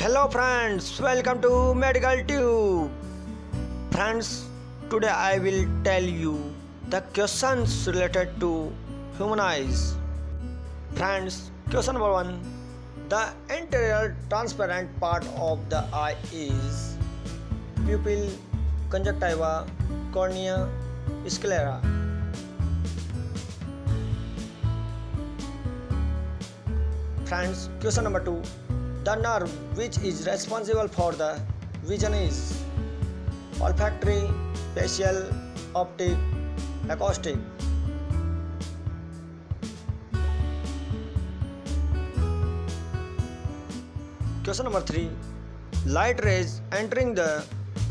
Hello friends, welcome to Medical Tube. Friends, today I will tell you the questions related to human eyes. Friends, question number 1. The anterior transparent part of the eye is pupil, conjunctiva, cornea, sclera. Friends, question number 2. The nerve which is responsible for the vision is olfactory, facial, optic, acoustic. Question number 3. Light rays entering the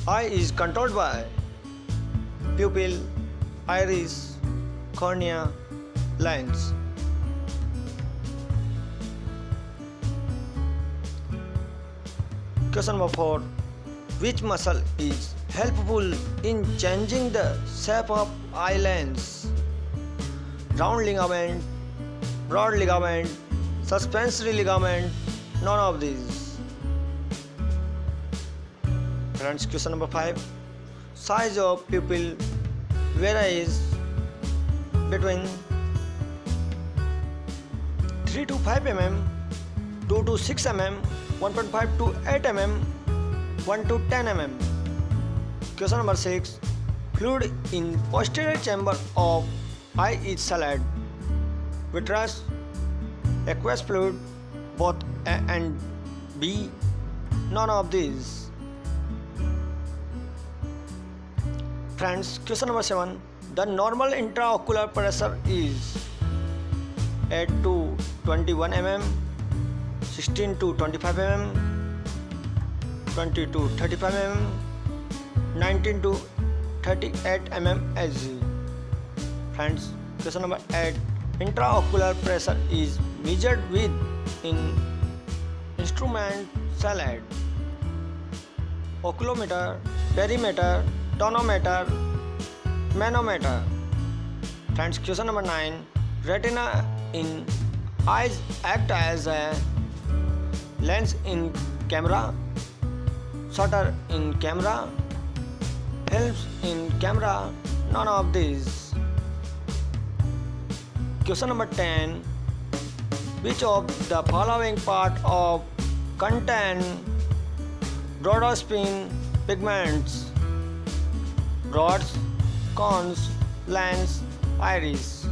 eye is controlled by pupil, iris, cornea, lens. Question number 4. Which muscle is helpful in changing the shape of eye lens? Round ligament, broad ligament, suspensory ligament, none of these. Friends, question number 5. Size of pupil varies between 3 to 5 mm, 2 to 6 mm, 1.5 to 8 mm, 1 to 10 mm. Question number 6. Fluid in posterior chamber of eye is solid, vitreous, aqueous fluid, both A and B, none of these. Friends, question number 7. The normal intraocular pressure is 8 to 21 mm, 16 to 25 mm, 20 to 35 mm, 19 to 38 mm Hg. Friends, question number 8. Intraocular pressure is measured with in instrument salad, oculometer, perimeter, tonometer, manometer. Friends, question number 9. Retina in eyes act as a lens in camera, shutter in camera, films in camera, none of these. Question number 10. Which of the following part of contain rhodopsin pigments? Rods, cones, lens, iris.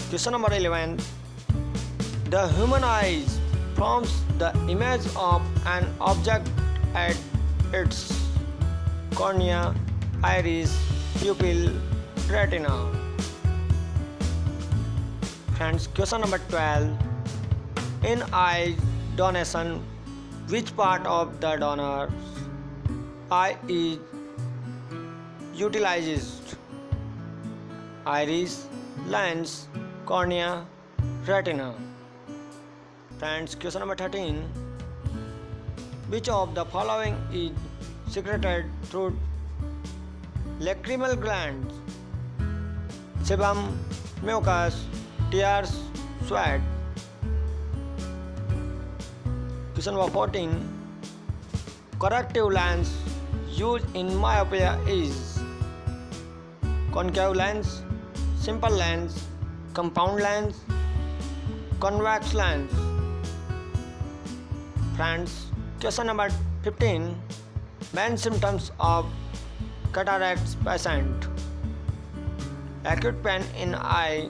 Question number 11. The human eye forms the image of an object at its cornea, iris, pupil, retina. Friends, question number 12. In eye donation, which part of the donor's eye is utilized? Iris, lens, cornea, retina. Friends, question number 13. Which of the following is secreted through lacrimal glands? Sebum, mucus, tears, sweat. Question number 14. Corrective lens used in myopia is concave lens, simple lens, compound lens, convex lens. Friends, question number 15. Main symptoms of cataracts patient: acute pain in eye,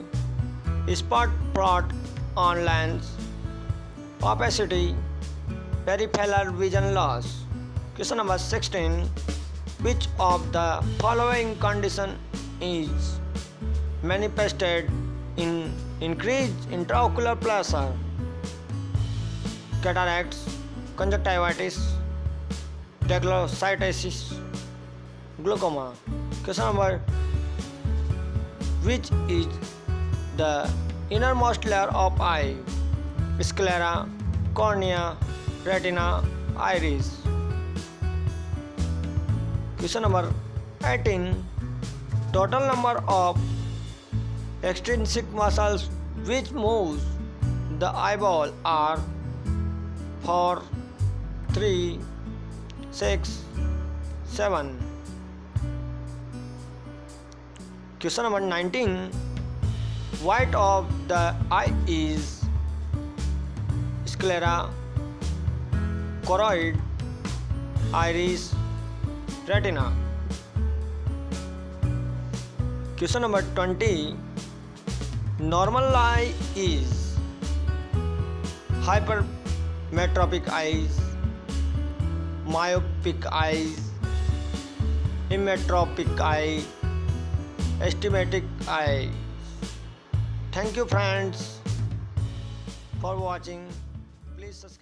spot on lens, opacity, peripheral vision loss. Question number 16. Which of the following condition is manifested in increased intraocular pressure? Cataracts, conjunctivitis, telangiectasis, glaucoma. Question number. Which is the innermost layer of eye? Sclera, cornea, retina, iris. Question number 18. Total number of extrinsic muscles which moves the eyeball are 4, 3, 6, 7. Question number 19. White of the eye is sclera, choroid, iris, retina. Question number 20. Normal eye is hypermetropic eyes, myopic eyes, emmetropic eye, astigmatic eye. Thank you friends for watching. Please subscribe.